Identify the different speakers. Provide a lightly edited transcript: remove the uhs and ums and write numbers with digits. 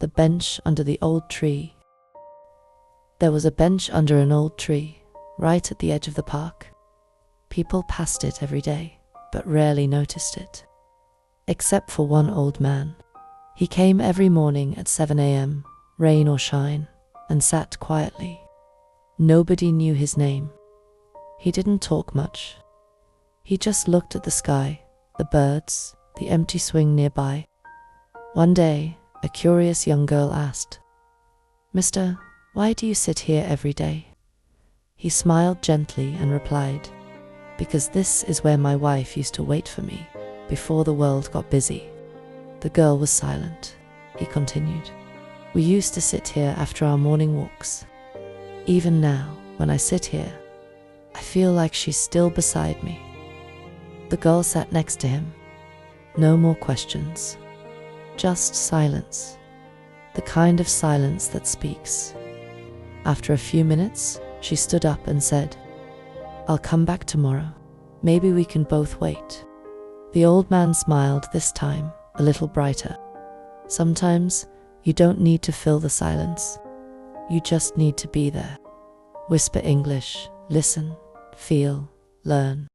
Speaker 1: The bench under the old tree. There was a bench under an old tree, right at the edge of the park. People passed it every day, but rarely noticed it. Except for one old man. He came every morning at 7 a.m., rain or shine, and sat quietly. Nobody knew his name. He didn't talk much. He just looked at the sky, the birds, the empty swing nearby. One day, a curious young girl asked, "Mister, why do you sit here every day?" He smiled gently and replied, "Because this is where my wife used to wait for me before the world got busy." The girl was silent. He continued, "We used to sit here after our morning walks. Even now, when I sit here, I feel like she's still beside me." The girl sat next to him. No more questions. Just silence. The kind of silence that speaks. After a few minutes, she stood up and said, "I'll come back tomorrow. Maybe we can both wait." The old man smiled this time, a little brighter. Sometimes, you don't need to fill the silence. You just need to be there. Whisper English, listen, feel, learn.